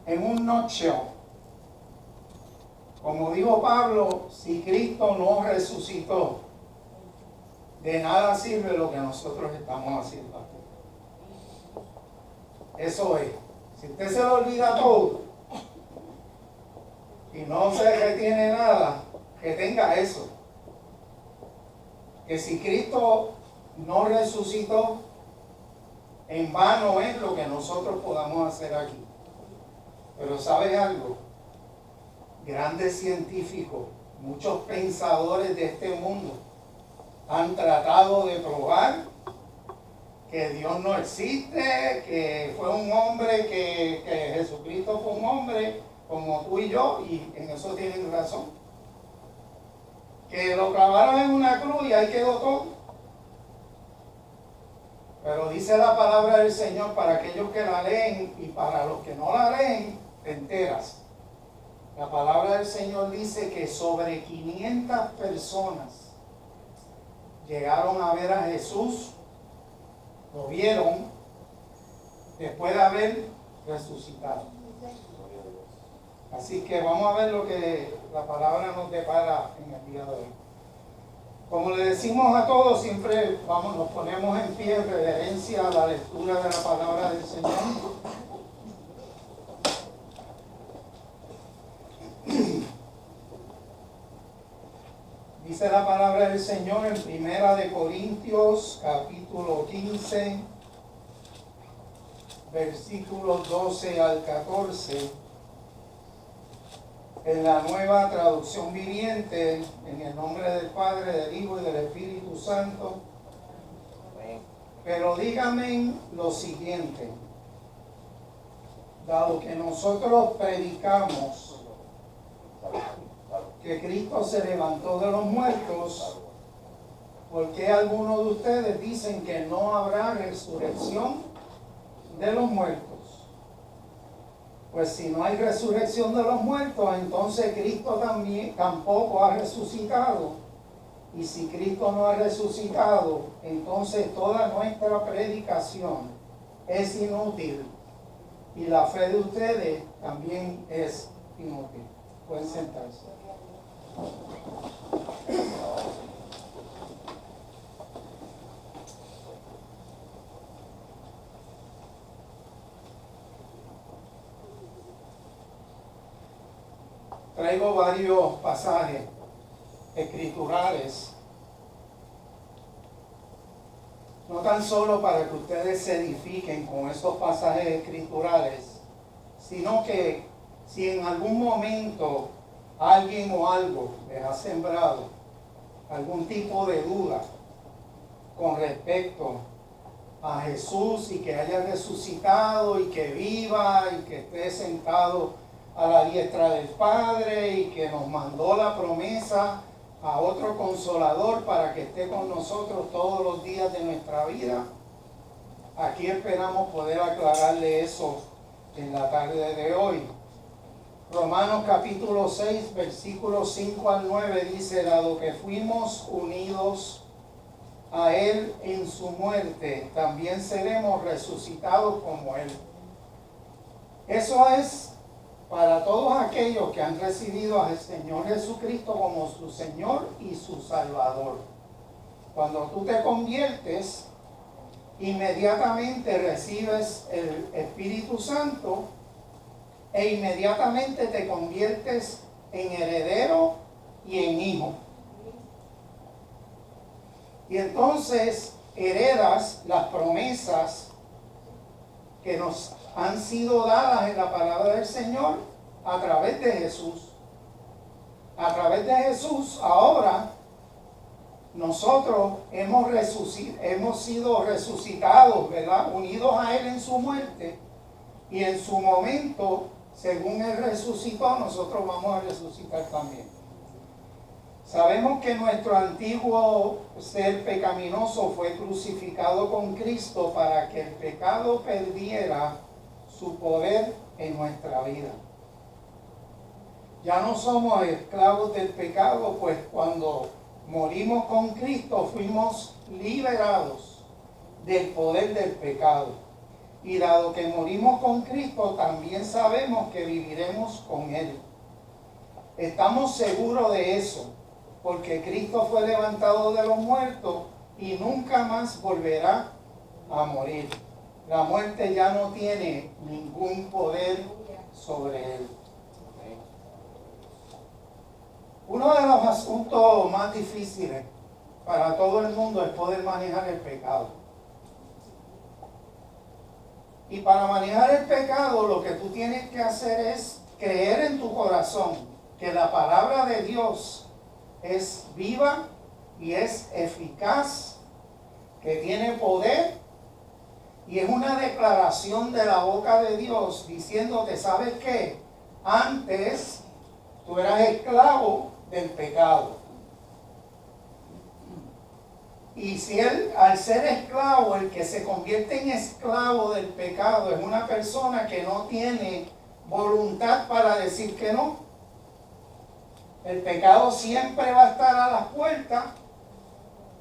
en un nutshell, como dijo Pablo, si Cristo no resucitó, de nada sirve lo que nosotros estamos haciendo aquí. Eso es. Si usted se lo olvida todo y no se retiene nada, que tenga eso. Que si Cristo no resucitó, en vano es lo que nosotros podamos hacer aquí. Pero ¿sabes algo? Grandes científicos, muchos pensadores de este mundo han tratado de probar que Dios no existe, que fue un hombre, que Jesucristo fue un hombre como tú y yo, y en eso tienen razón. Que lo clavaron en una cruz y ahí quedó todo. Pero dice la palabra del Señor para aquellos que la leen y para los que no la leen, te enteras. La palabra del Señor dice que sobre 500 personas llegaron a ver a Jesús, lo vieron después de haber resucitado. Así que vamos a ver lo que la palabra nos depara en el día de hoy. Como le decimos a todos, siempre nos ponemos en pie en reverencia a la lectura de la palabra del Señor. Dice la palabra del Señor en Primera de Corintios, capítulo 15, versículos 12 al 14, en la Nueva Traducción Viviente, en el nombre del Padre, del Hijo y del Espíritu Santo. Pero díganme lo siguiente: dado que nosotros predicamos que Cristo se levantó de los muertos, ¿por qué algunos de ustedes dicen que no habrá resurrección de los muertos? Pues si no hay resurrección de los muertos, entonces Cristo tampoco ha resucitado. Y si Cristo no ha resucitado, entonces toda nuestra predicación es inútil. Y la fe de ustedes también es inútil. Pueden sentarse. Traigo varios pasajes escriturales, no tan solo para que ustedes se edifiquen con esos pasajes escriturales, sino que si en algún momento alguien o algo les ha sembrado algún tipo de duda con respecto a Jesús y que haya resucitado y que viva y que esté sentado a la diestra del Padre y que nos mandó la promesa a otro consolador para que esté con nosotros todos los días de nuestra vida, aquí esperamos poder aclararle eso en la tarde de hoy. Romanos capítulo 6, versículos 5 al 9 dice: dado que fuimos unidos a Él en su muerte, también seremos resucitados como Él. Eso es para todos aquellos que han recibido al Señor Jesucristo como su Señor y su Salvador. Cuando tú te conviertes, inmediatamente recibes el Espíritu Santo e inmediatamente te conviertes en heredero y en hijo. Y entonces heredas las promesas que nos han sido dadas en la palabra del Señor a través de Jesús. A través de Jesús ahora nosotros hemos sido resucitados, ¿verdad? Unidos a Él en su muerte, y en su momento, según Él resucitó, nosotros vamos a resucitar también. Sabemos que nuestro antiguo ser pecaminoso fue crucificado con Cristo para que el pecado perdiera su poder en nuestra vida. Ya no somos esclavos del pecado, pues cuando morimos con Cristo fuimos liberados del poder del pecado. Y dado que morimos con Cristo, también sabemos que viviremos con Él. Estamos seguros de eso, porque Cristo fue levantado de los muertos y nunca más volverá a morir. La muerte ya no tiene ningún poder sobre Él. Uno de los asuntos más difíciles para todo el mundo es poder manejar el pecado. Y para manejar el pecado, lo que tú tienes que hacer es creer en tu corazón que la palabra de Dios es viva y es eficaz, que tiene poder, y es una declaración de la boca de Dios diciéndote, ¿sabes qué? Antes tú eras esclavo del pecado. Y si él, al ser esclavo, el que se convierte en esclavo del pecado es una persona que no tiene voluntad para decir que no. El pecado siempre va a estar a las puertas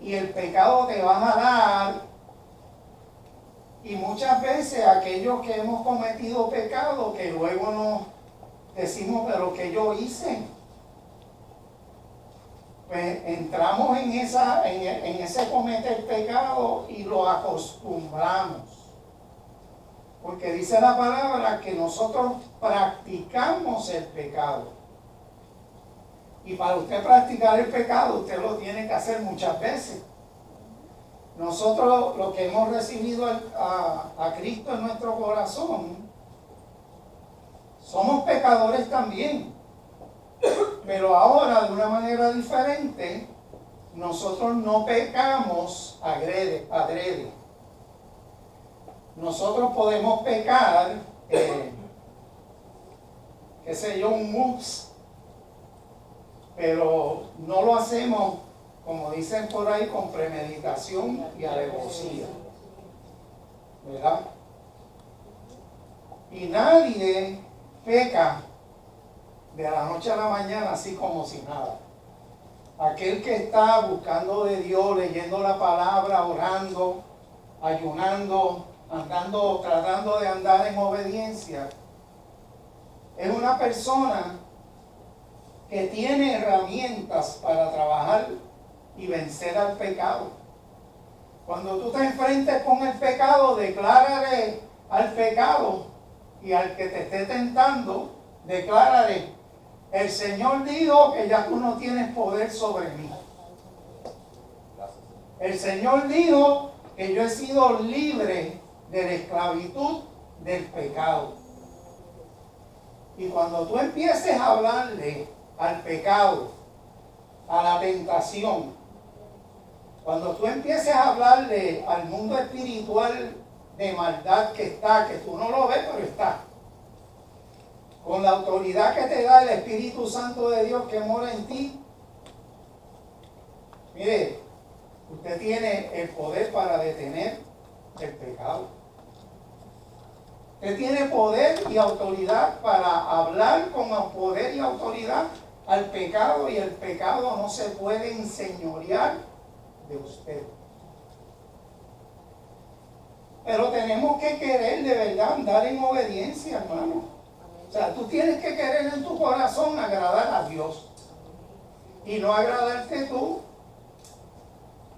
y el pecado te va a jalar. Y muchas veces aquellos que hemos cometido pecado, que luego nos decimos, pero ¿qué yo hice? Pues entramos en ese cometer pecado y lo acostumbramos. Porque dice la palabra que nosotros practicamos el pecado. Y para usted practicar el pecado, usted lo tiene que hacer muchas veces. Nosotros, los que hemos recibido a Cristo en nuestro corazón, somos pecadores también. Pero ahora, de una manera diferente, nosotros no pecamos adrede. Nosotros podemos pecar, qué sé yo, un ups, pero no lo hacemos, como dicen por ahí, con premeditación y alevosía, ¿verdad? Y nadie peca de la noche a la mañana así como si nada. Aquel que está buscando de Dios, leyendo la palabra, orando, ayunando, andando, tratando de andar en obediencia, es una persona que tiene herramientas para trabajar y vencer al pecado. Cuando tú te enfrentes con el pecado, declárale al pecado y al que te esté tentando, declárale: el Señor dijo que ya tú no tienes poder sobre mí. El Señor dijo que yo he sido libre de la esclavitud del pecado. Y cuando tú empieces a hablarle al pecado, a la tentación, cuando tú empieces a hablarle al mundo espiritual de maldad que está, que tú no lo ves, pero está, con la autoridad que te da el Espíritu Santo de Dios que mora en ti, mire, usted tiene el poder para detener el pecado. Usted tiene poder y autoridad para hablar con poder y autoridad al pecado, y el pecado no se puede enseñorear de usted. Pero tenemos que querer de verdad andar en obediencia, hermano. O sea, tú tienes que querer en tu corazón agradar a Dios y no agradarte tú,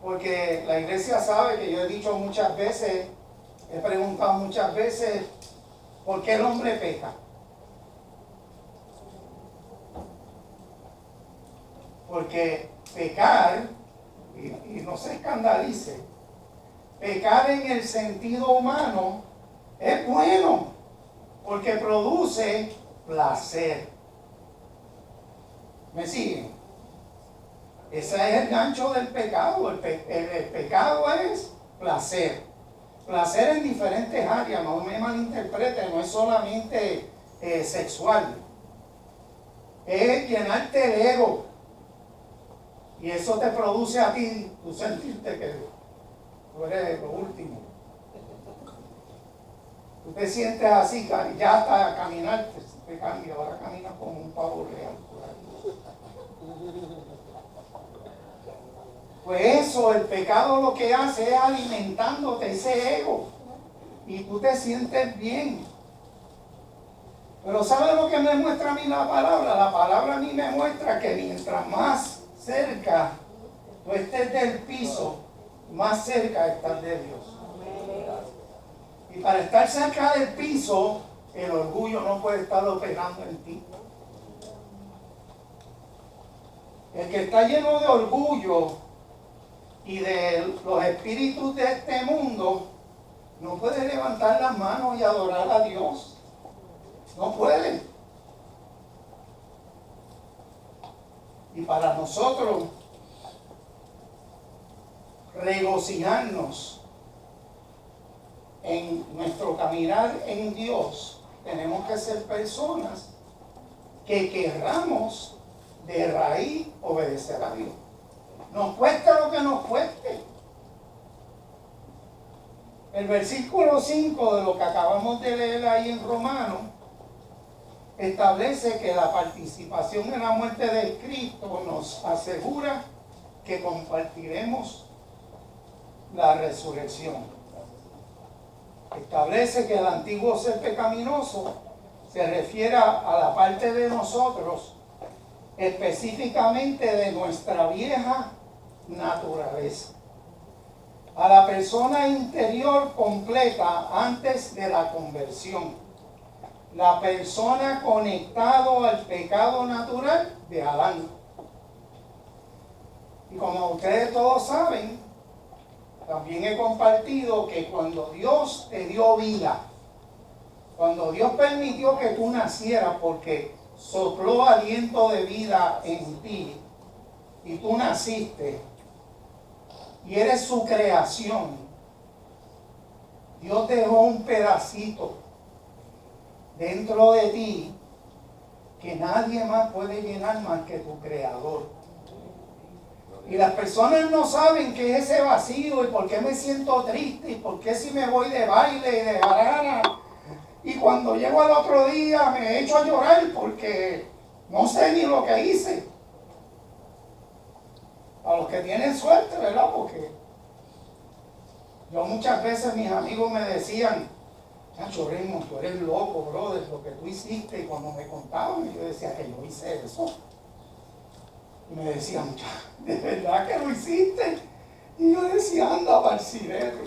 porque la iglesia sabe que yo he dicho muchas veces, he preguntado muchas veces, ¿por qué el hombre peca? Porque pecar, y no se escandalice, pecar en el sentido humano es bueno, porque produce placer. ¿Me siguen? Ese es el gancho del pecado. El pecado es placer. Placer en diferentes áreas, no me malinterpreten, no es solamente sexual. Es llenarte el ego. Y eso te produce a ti, tú sentirte que tú eres lo último. Tú te sientes así, ya hasta caminar te cambia, ahora caminas como un pavo real. Pues eso, el pecado lo que hace es alimentándote ese ego. y tú te sientes bien. Pero ¿sabe lo que me muestra a mí la palabra? La palabra a mí me muestra que mientras más cerca tú estés del piso, más cerca estás de Dios. Y para estar cerca del piso, el orgullo no puede estar operando en ti. El que está lleno de orgullo y de los espíritus de este mundo, no puede levantar las manos y adorar a Dios. No puede. Y para nosotros regocijarnos en nuestro caminar en Dios, tenemos que ser personas que querramos de raíz obedecer a Dios. Nos cueste lo que nos cueste. El versículo 5 de lo que acabamos de leer ahí en Romanos establece que la participación en la muerte de Cristo nos asegura que compartiremos la resurrección. Establece que el antiguo ser pecaminoso se refiere a la parte de nosotros, específicamente de nuestra vieja naturaleza, a la persona interior completa antes de la conversión, la persona conectado al pecado natural de Adán. Y como ustedes todos saben, también he compartido que cuando Dios te dio vida, cuando Dios permitió que tú nacieras, porque sopló aliento de vida en ti, y tú naciste, y eres su creación, Dios dejó un pedacito dentro de ti que nadie más puede llenar más que tu creador. Y las personas no saben qué es ese vacío y por qué me siento triste y por qué si me voy de baile y de jarana y cuando llego al otro día me echo a llorar porque no sé ni lo que hice. A los que tienen suerte, ¿verdad? Porque yo muchas veces mis amigos me decían, Chacho Raymond, tú eres loco, brother, lo que tú hiciste. Y cuando me contaban, yo decía que yo hice eso. Y me decían, ¿de verdad que lo hiciste? Y yo decía, anda, Barcilero,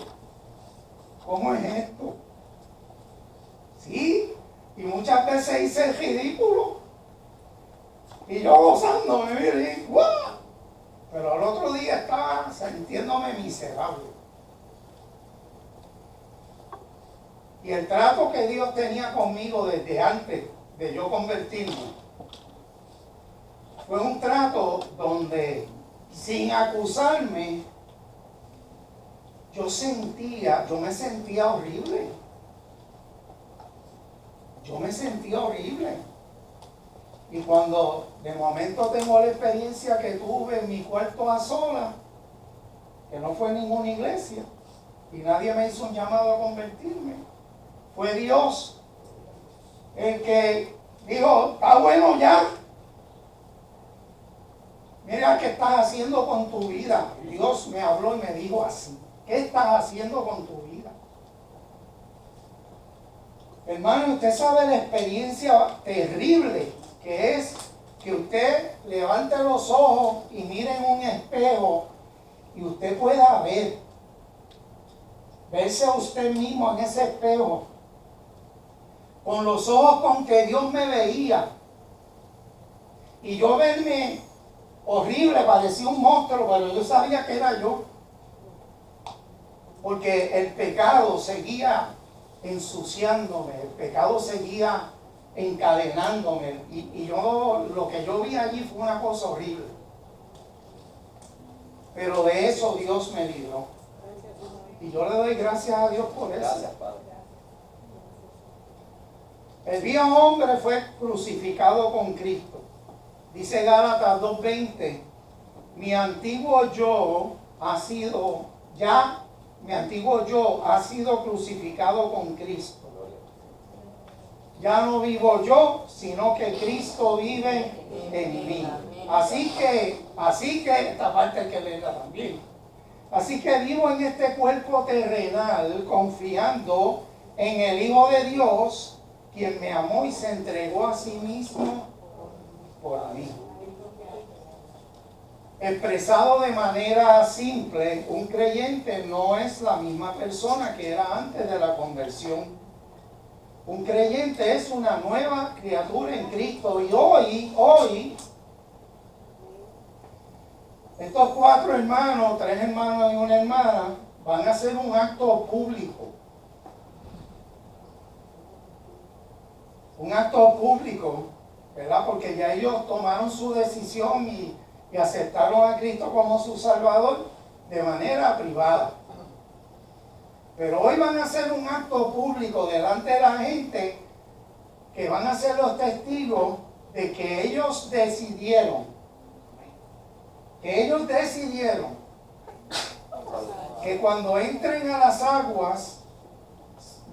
¿cómo es esto? Sí, y muchas veces hice el ridículo. Y yo gozándome, mire, ¡guau! Pero al otro día estaba sintiéndome miserable. Y el trato que Dios tenía conmigo desde antes de yo convertirme fue un trato donde, sin acusarme, yo me sentía horrible. Yo me sentía horrible. Y cuando de momento tengo la experiencia que tuve en mi cuarto a solas, que no fue ninguna iglesia, y nadie me hizo un llamado a convertirme, fue Dios el que dijo, está bueno ya. Mira qué estás haciendo con tu vida. Dios me habló y me dijo así. ¿Qué estás haciendo con tu vida? Hermano, usted sabe la experiencia terrible que es que usted levante los ojos y mire en un espejo y usted pueda verse a usted mismo en ese espejo con los ojos con que Dios me veía y yo verme horrible, parecía un monstruo, pero yo sabía que era yo, porque el pecado seguía ensuciándome, el pecado seguía encadenándome, y yo, lo que yo vi allí fue una cosa horrible, pero de eso Dios me libró, y yo le doy gracias a Dios por eso. Gracias, Padre. El viejo hombre fue crucificado con Cristo. Dice Gálatas 2:20, mi antiguo yo ha sido crucificado con Cristo. Ya no vivo yo, sino que Cristo vive en mí. Así que esta parte hay que leerla también. Así que vivo en este cuerpo terrenal confiando en el Hijo de Dios, quien me amó y se entregó a sí mismo por mí. Expresado de manera simple, un creyente no es la misma persona que era antes de la conversión. Un creyente es una nueva criatura en Cristo. Y hoy, estos 4 hermanos, 3 hermanos y una hermana, van a hacer un acto público. Un acto público, ¿verdad? Porque ya ellos tomaron su decisión y aceptaron a Cristo como su Salvador de manera privada. Pero hoy van a hacer un acto público delante de la gente, que van a ser los testigos de que ellos decidieron que cuando entren a las aguas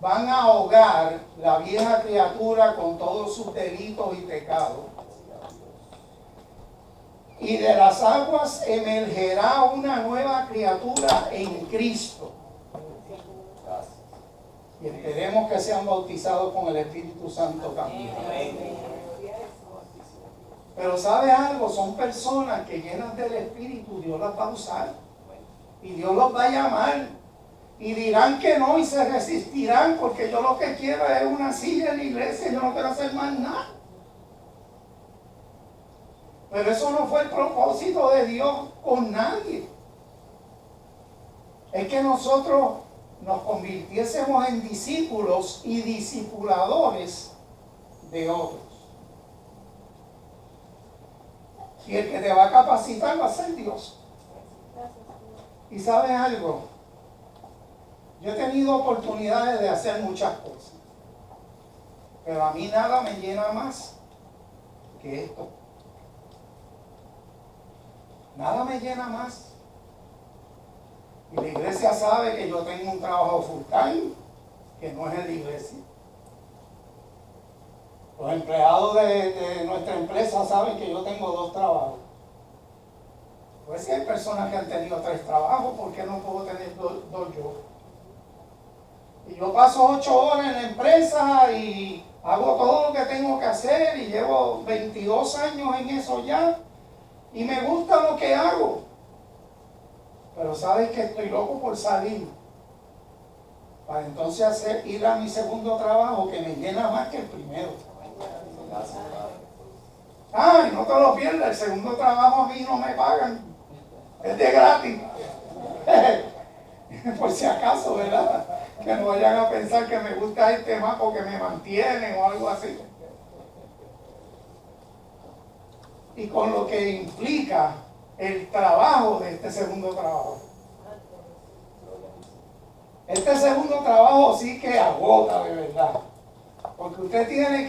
van a ahogar la vieja criatura con todos sus delitos y pecados. Y de las aguas emergerá una nueva criatura en Cristo. Y esperemos que sean bautizados con el Espíritu Santo también. Pero ¿sabe algo? Son personas que llenas del Espíritu, Dios las va a usar. Y Dios los va a llamar. Y dirán que no y se resistirán, porque yo lo que quiero es una silla en la iglesia, yo no quiero hacer más nada. Pero eso no fue el propósito de Dios con nadie. Es que nosotros nos convirtiésemos en discípulos y discipuladores de otros. Y el que te va a capacitar va a ser Dios. Y ¿sabes algo? Yo he tenido oportunidades de hacer muchas cosas, pero a mí nada me llena más que esto. Nada me llena más. Y la iglesia sabe que yo tengo un trabajo full time, que no es en la iglesia. Los empleados de nuestra empresa saben que yo tengo 2 trabajos. Pues si hay personas que han tenido 3 trabajos, ¿por qué no puedo tener 2 yo? Y yo paso 8 horas en la empresa y hago todo lo que tengo que hacer y llevo 22 años en eso ya. Y me gusta lo que hago. Pero sabes que estoy loco por salir. Para entonces ir a mi segundo trabajo, que me llena más que el primero. Ay, no te lo pierdas, el segundo trabajo a mí no me pagan. Es de gratis. Por si acaso, ¿verdad? Que no vayan a pensar que me gusta este más porque me mantienen o algo así. Y con lo que implica el trabajo de este segundo trabajo. Este segundo trabajo sí que agota de verdad. Porque usted tiene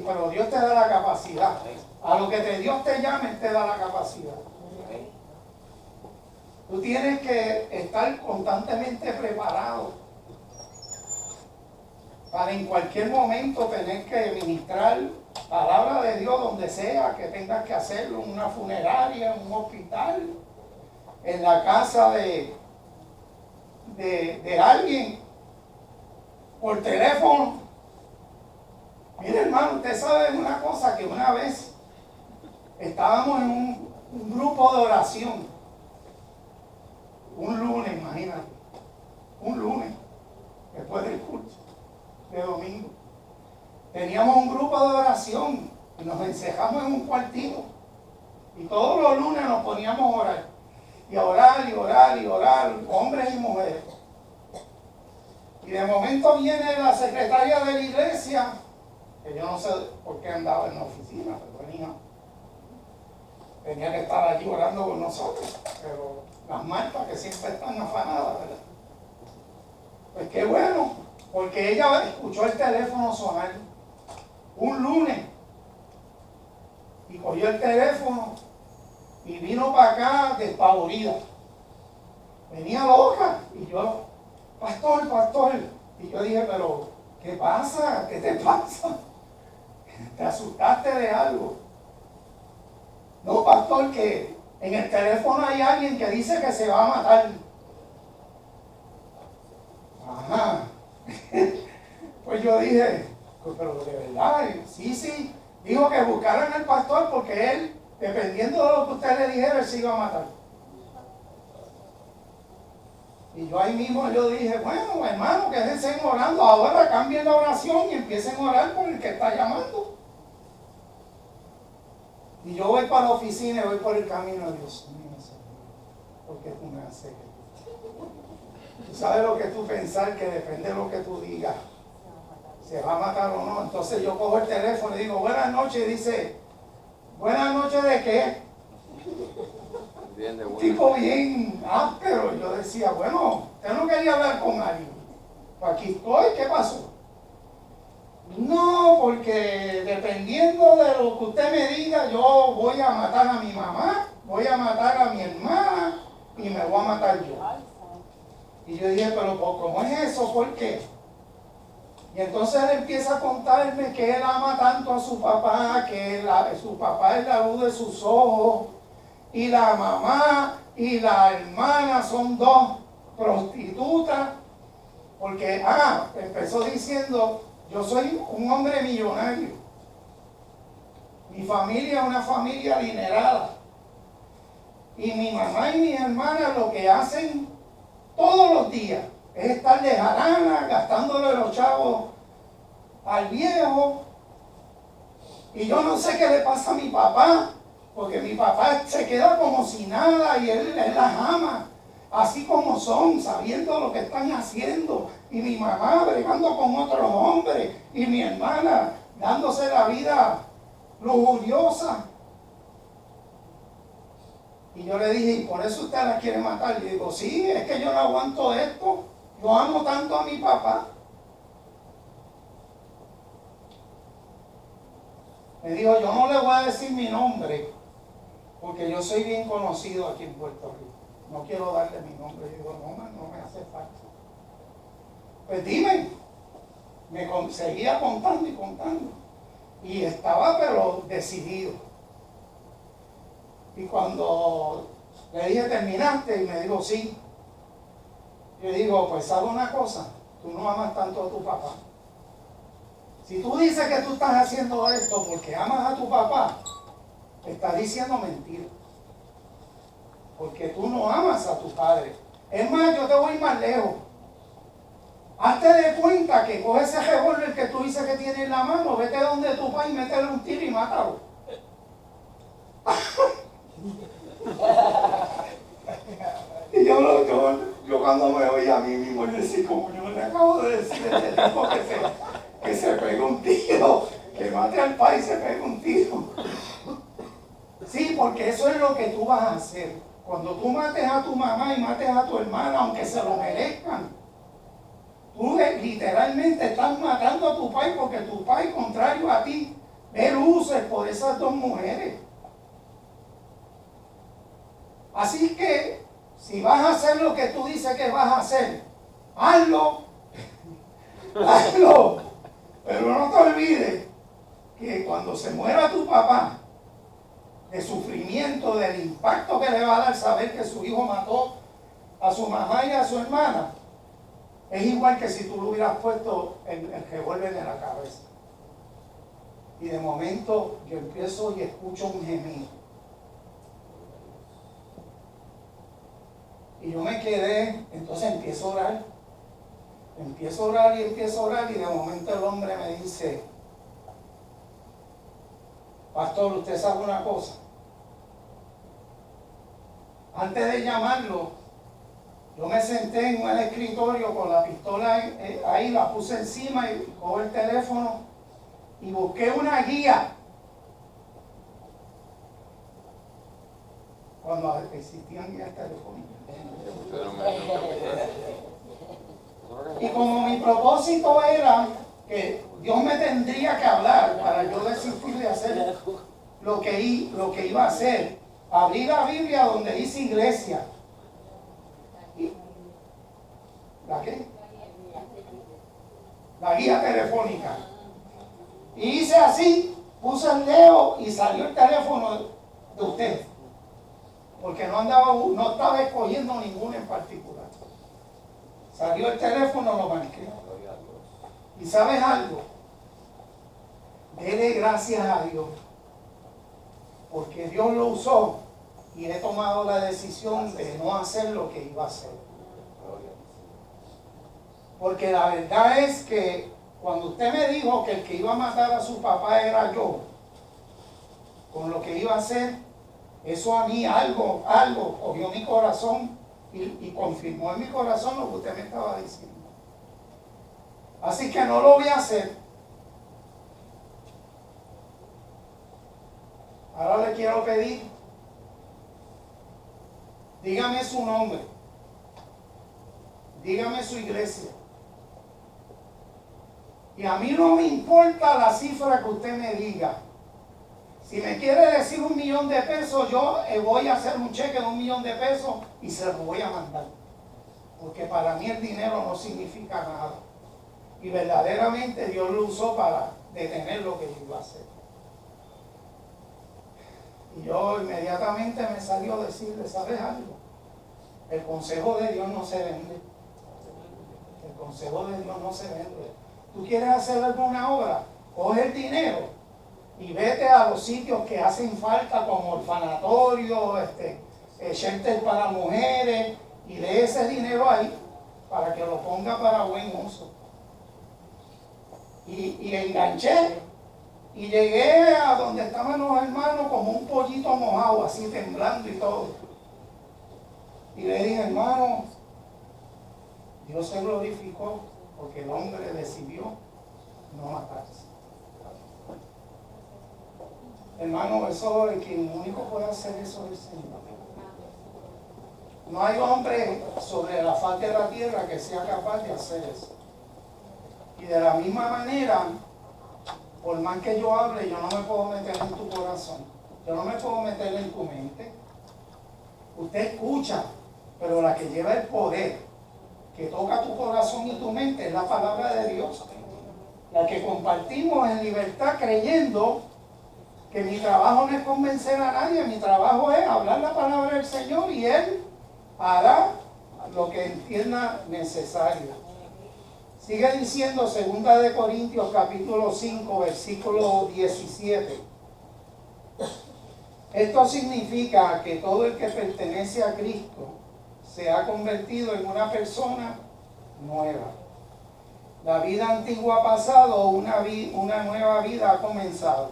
pero Dios te da la capacidad. A lo que Dios te llame, Él te da la capacidad. Tú tienes que estar constantemente preparado para en cualquier momento tener que ministrar palabra de Dios donde sea que tengas que hacerlo, en una funeraria, en un hospital, en la casa de alguien, por teléfono. Mire, hermano, usted sabe una cosa, que una vez estábamos en un grupo de oración, un lunes, imagínate, un lunes, después del culto de domingo. Teníamos un grupo de oración y nos encejamos en un cuartito. Y todos los lunes nos poníamos a orar. Y a orar, y orar, y orar, hombres y mujeres. Y de momento viene la secretaria de la iglesia, que yo no sé por qué andaba en la oficina, pero tenía que estar allí orando con nosotros. Pero las marcas que siempre están afanadas, ¿verdad? Pues qué bueno, porque ella escuchó el teléfono sonar un lunes y cogió el teléfono y vino para acá despavorida. Venía loca y yo, pastor, y yo dije, pero ¿qué pasa? ¿Qué te pasa? ¿Te asustaste de algo? No, pastor, que En el teléfono hay alguien que dice que se va a matar. Ajá. Pues yo dije, pero de verdad, sí, dijo que buscaran al pastor porque él, dependiendo de lo que usted le dijera, él se iba a matar. Y yo ahí mismo yo dije, bueno, hermano, quédense orando, ahora cambien la oración y empiecen a orar por el que está llamando. Y yo voy para la oficina y voy por el camino, Dios mío, Señor, ¿por qué tú me haces esto? Tú sabes lo que tú pensar, que depende de lo que tú digas, se va a matar o no. Entonces yo cojo el teléfono y digo, buenas noches, y dice, ¿buenas noches de qué? Bien de buena. Tipo bien áspero. Yo decía, bueno, usted no quería hablar con alguien. Pues aquí estoy, ¿qué pasó? No, porque dependiendo de lo que usted me diga, yo voy a matar a mi mamá, voy a matar a mi hermana y me voy a matar yo. Y yo dije, pero ¿cómo es eso? ¿Por qué? Y entonces él empieza a contarme que él ama tanto a su papá, que su papá es la luz de sus ojos, y la mamá y la hermana son dos prostitutas, porque, empezó diciendo, yo soy un hombre millonario, mi familia es una familia adinerada, y mi mamá y mi hermana lo que hacen todos los días es estar de jarana, gastándole los chavos al viejo, y yo no sé qué le pasa a mi papá, porque mi papá se queda como si nada y él las ama, así como son, sabiendo lo que están haciendo, y mi mamá bregando con otros hombres, y mi hermana dándose la vida lujuriosa. Y yo le dije, ¿y por eso usted la quiere matar? Y digo, sí, es que yo no aguanto esto, yo amo tanto a mi papá. Me dijo, yo no le voy a decir mi nombre, porque yo soy bien conocido aquí en Puerto Rico. No quiero darle mi nombre. Yo digo, no me hace falta. Pues dime. Seguía contando y contando. Y estaba pero decidido. Y cuando le dije, ¿terminaste? Y me dijo, sí. Yo digo, pues ¿sabes una cosa? Tú no amas tanto a tu papá. Si tú dices que tú estás haciendo esto porque amas a tu papá, estás diciendo mentira. Porque tú no amas a tu padre. Es más, yo te voy más lejos. Hazte de cuenta que coge ese revólver que tú dices que tienes en la mano, vete donde tu padre y métele un tiro y mátalo. Y yo cuando me oí a mí mismo, yo decía, como yo le acabo de decir a este tipo que se pegue un tiro, que mate al padre y se pegue un tiro. Sí, porque eso es lo que tú vas a hacer. Cuando tú mates a tu mamá y mates a tu hermana, aunque se lo merezcan, tú literalmente estás matando a tu padre, porque tu padre, contrario a ti, ve luces por esas dos mujeres. Así que, si vas a hacer lo que tú dices que vas a hacer, hazlo, hazlo. Pero no te olvides que cuando se muera tu papá, de sufrimiento, del impacto que le va a dar saber que su hijo mató a su mamá y a su hermana, es igual que si tú le hubieras puesto el revólver en la cabeza. Y de momento yo empiezo y escucho un gemido. Y yo me quedé, entonces empiezo a orar. Empiezo a orar y de momento el hombre me dice, pastor, ¿usted sabe una cosa? Antes de llamarlo, yo me senté en el escritorio con la pistola ahí, la puse encima y cojo el teléfono y busqué una guía. Cuando existían guías telefónicas. Y como mi propósito era que Dios me tendría que hablar para yo desistir hacer lo que iba a hacer, abrí la Biblia donde dice iglesia. ¿La qué? La guía telefónica. Y hice así, puse el dedo y salió el teléfono de usted. porque no estaba escogiendo ninguno en particular. Salió el teléfono, lo marqué. ¿Y sabes algo? Dele gracias a Dios, porque Dios lo usó y he tomado la decisión de no hacer lo que iba a hacer. Porque la verdad es que cuando usted me dijo que el que iba a matar a su papá era yo, con lo que iba a hacer, eso a mí algo cogió mi corazón y confirmó en mi corazón lo que usted me estaba diciendo. Así que no lo voy a hacer. Ahora le quiero pedir, dígame su nombre, dígame su iglesia. Y a mí no me importa la cifra que usted me diga. Si me quiere decir 1 millón de pesos, yo voy a hacer un cheque de 1 millón de pesos y se lo voy a mandar. Porque para mí el dinero no significa nada. Y verdaderamente Dios lo usó para detener lo que iba a hacer. Y yo inmediatamente me salió a decirle, ¿sabes algo? El consejo de Dios no se vende. El consejo de Dios no se vende. ¿Tú quieres hacer alguna obra? Coge el dinero y vete a los sitios que hacen falta, como orfanatorios, shelter para mujeres, y dé ese dinero ahí para que lo ponga para buen uso. Y enganché y llegué a donde estaban los hermanos como un pollito mojado, así temblando y todo. Y le dije, hermano, Dios se glorificó porque el hombre decidió no matarse. Hermano, eso es quien único puede hacer eso es el Señor. No hay hombre sobre la faz de la tierra que sea capaz de hacer eso. Y de la misma manera, por más que yo hable, yo no me puedo meter en tu corazón. Yo no me puedo meter en tu mente. Usted escucha, pero la que lleva el poder, que toca tu corazón y tu mente, es la palabra de Dios. La que compartimos en libertad creyendo que mi trabajo no es convencer a nadie, mi trabajo es hablar la palabra del Señor y Él hará lo que entienda necesario. Sigue diciendo 2 de Corintios capítulo 5 versículo 17. Esto significa que todo el que pertenece a Cristo se ha convertido en una persona nueva. La vida antigua ha pasado, una nueva vida ha comenzado.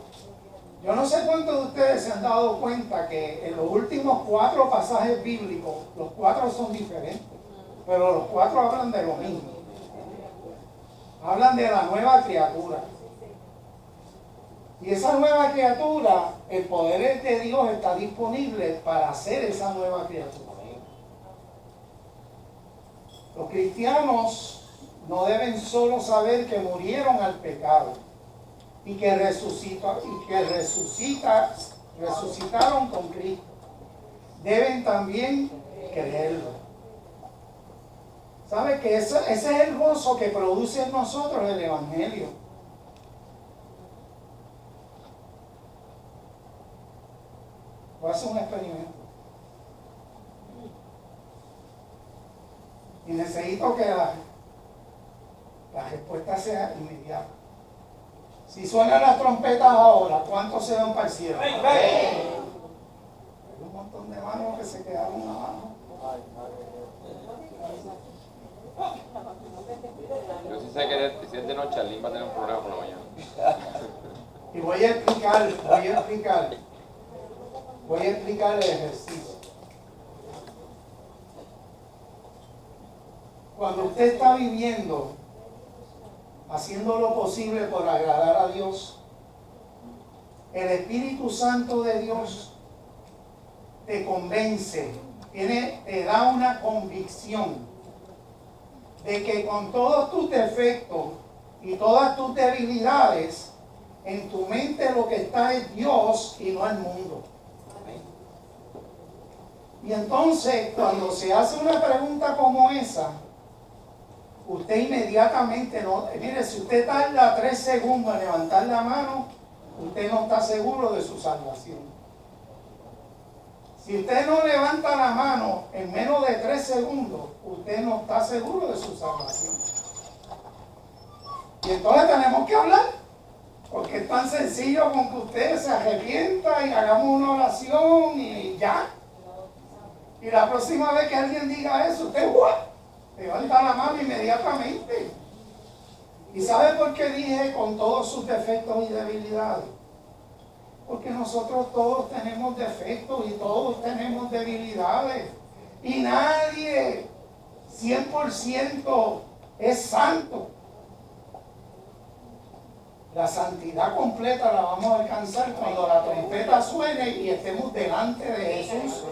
Yo no sé cuántos de ustedes se han dado cuenta que en los últimos 4 pasajes bíblicos, los 4 son diferentes, pero los 4 hablan de lo mismo. Hablan de la nueva criatura. Y esa nueva criatura, el poder de Dios está disponible para hacer esa nueva criatura. Los cristianos no deben solo saber que murieron al pecado y que resucitaron con Cristo. Deben también creerlo. ¿Sabe que ese es el gozo que produce en nosotros el Evangelio? Voy a hacer un experimento. Y necesito que la respuesta sea inmediata. Si suenan las trompetas ahora, ¿cuántos se van para el cielo? Hay un montón de manos que se quedaron abajo. Yo sí sé que si es de noche, Alín va a tener un problema por la mañana. Y voy a explicar el ejercicio. Cuando usted está viviendo, haciendo lo posible por agradar a Dios, el Espíritu Santo de Dios te convence, te da una convicción de que con todos tus defectos y todas tus debilidades, en tu mente lo que está es Dios y no el mundo. Y entonces, cuando se hace una pregunta como esa, usted inmediatamente no... Mire, si usted tarda 3 segundos en levantar la mano, usted no está seguro de su salvación. Si usted no levanta la mano en menos de 3 segundos, usted no está seguro de su salvación. Y entonces tenemos que hablar, porque es tan sencillo con que usted se arrepienta y hagamos una oración y ya. Y la próxima vez que alguien diga eso, usted levanta la mano inmediatamente. ¿Y sabe por qué dije con todos sus defectos y debilidades? Porque nosotros todos tenemos defectos y todos tenemos debilidades. Y nadie 100% es santo. La santidad completa la vamos a alcanzar cuando la trompeta suene y estemos delante de Jesús,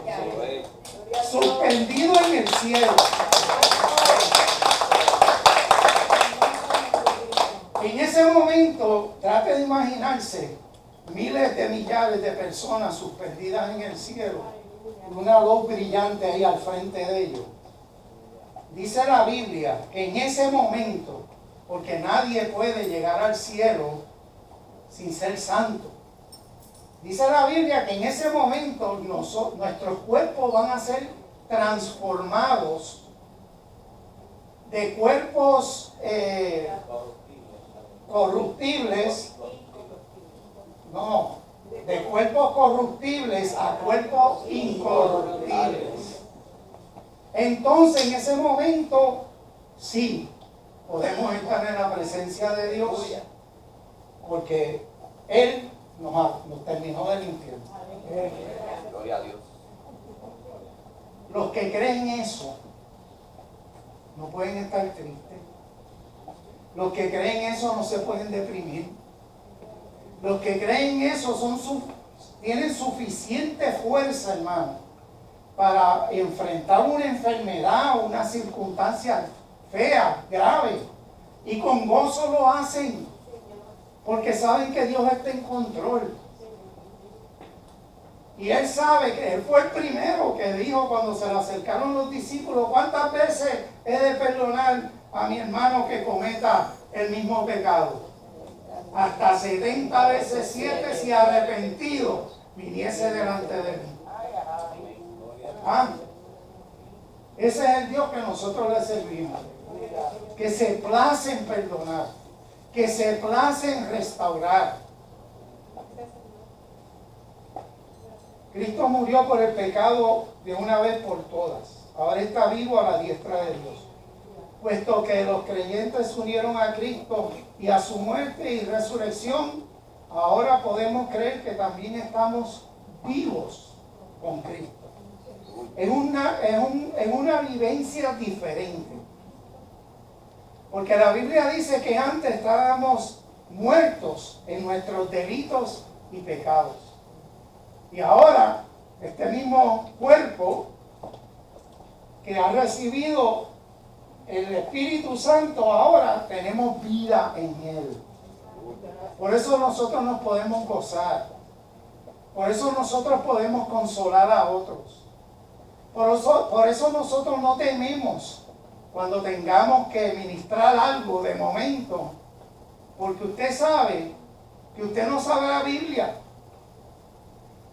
suspendido en el cielo. En ese momento, trate de imaginarse miles de millares de personas suspendidas en el cielo, con una luz brillante ahí al frente de ellos. Dice la Biblia que en ese momento, porque nadie puede llegar al cielo sin ser santo, dice la Biblia que en ese momento nuestros cuerpos van a ser transformados de cuerpos corruptibles, de cuerpos corruptibles a cuerpos incorruptibles. Entonces en ese momento sí podemos estar en la presencia de Dios, porque Él nos terminó de limpiar. Gloria a Dios. Los que creen eso no pueden estar tristes. Los que creen eso no se pueden deprimir. Los que creen eso tienen suficiente fuerza, hermano, para enfrentar una enfermedad o una circunstancia fea, grave, y con gozo lo hacen, porque saben que Dios está en control. Y Él sabe que Él fue el primero que dijo cuando se le acercaron los discípulos: ¿cuántas veces he de perdonar a mi hermano que cometa el mismo pecado? Hasta 70 veces 7 si arrepentido viniese delante de mí. Ese es el Dios que nosotros le servimos, que se place en perdonar, que se place en restaurar. Cristo murió por el pecado de una vez por todas. Ahora está vivo a la diestra de Dios. Puesto que los creyentes se unieron a Cristo y a su muerte y resurrección, ahora podemos creer que también estamos vivos con Cristo. Es una vivencia diferente. Porque la Biblia dice que antes estábamos muertos en nuestros delitos y pecados. Y ahora, este mismo cuerpo que ha recibido el Espíritu Santo, ahora tenemos vida en Él. Por eso nosotros nos podemos gozar. Por eso nosotros podemos consolar a otros. Por eso nosotros no tememos cuando tengamos que ministrar algo de momento. Porque usted sabe que usted no sabe la Biblia.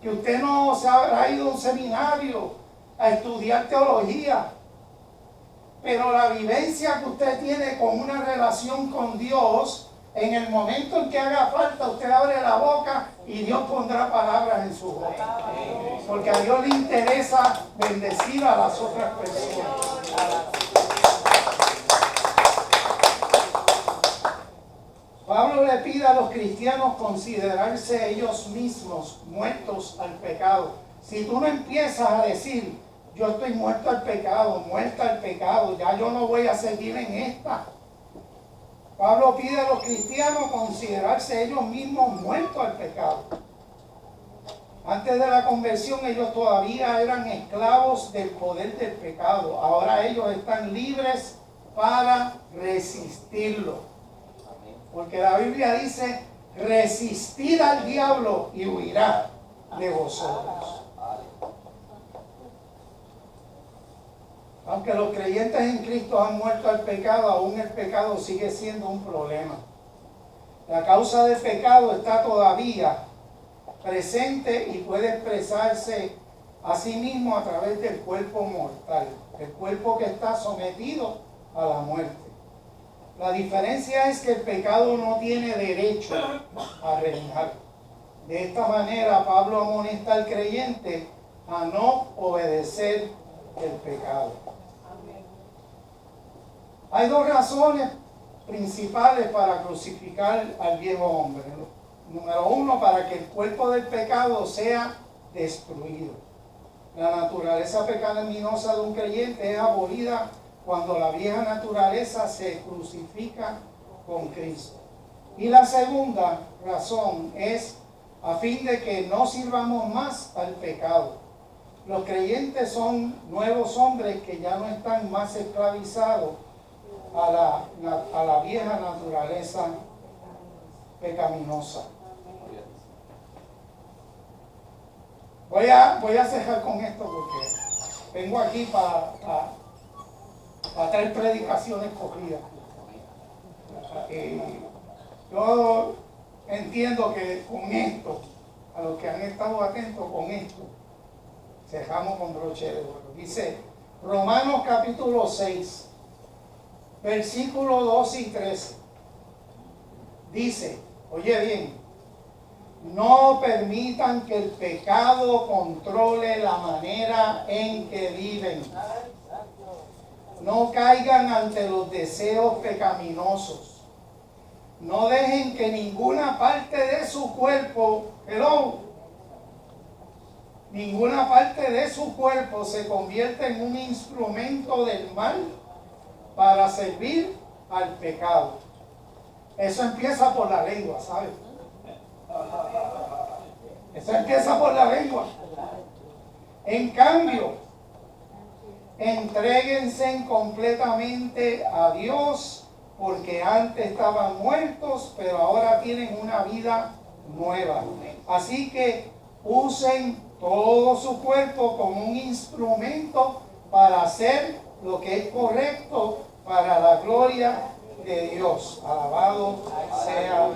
Que usted no se habrá ido a un seminario a estudiar teología. Pero la vivencia que usted tiene con una relación con Dios, en el momento en que haga falta, usted abre la boca y Dios pondrá palabras en su boca. Porque a Dios le interesa bendecir a las otras personas. Pablo le pide a los cristianos considerarse ellos mismos muertos al pecado. Si tú no empiezas a decir: yo estoy muerto al pecado, muerta al pecado, ya yo no voy a seguir en esta. Pablo pide a los cristianos considerarse ellos mismos muertos al pecado. Antes de la conversión ellos todavía eran esclavos del poder del pecado. Ahora ellos están libres para resistirlo. Porque la Biblia dice: resistid al diablo y huirá de vosotros. Aunque los creyentes en Cristo han muerto al pecado, aún el pecado sigue siendo un problema. La causa del pecado está todavía presente y puede expresarse asimismo a través del cuerpo mortal, el cuerpo que está sometido a la muerte. La diferencia es que el pecado no tiene derecho a reinar. De esta manera, Pablo amonesta al creyente a no obedecer el pecado. Hay dos razones principales para crucificar al viejo hombre. Número uno, para que el cuerpo del pecado sea destruido. La naturaleza pecaminosa de un creyente es abolida cuando la vieja naturaleza se crucifica con Cristo. Y la segunda razón es a fin de que no sirvamos más al pecado. Los creyentes son nuevos hombres que ya no están más esclavizados a la vieja naturaleza pecaminosa. Voy a cerrar con esto porque vengo aquí para 3 predicaciones corridas. Yo entiendo que con esto, a los que han estado atentos con esto, cerramos con broche de oro. Dice Romanos capítulo 6, versículos 12 y 13. Dice, oye bien, no permitan que el pecado controle la manera en que viven. No caigan ante los deseos pecaminosos. No dejen que ninguna parte de su cuerpo, ninguna parte de su cuerpo se convierta en un instrumento del mal para servir al pecado. Eso empieza por la lengua, ¿sabes? Eso empieza por la lengua. En cambio, entréguense completamente a Dios, porque antes estaban muertos, pero ahora tienen una vida nueva. Así que usen todo su cuerpo como un instrumento para hacer lo que es correcto para la gloria de Dios. Alabado sea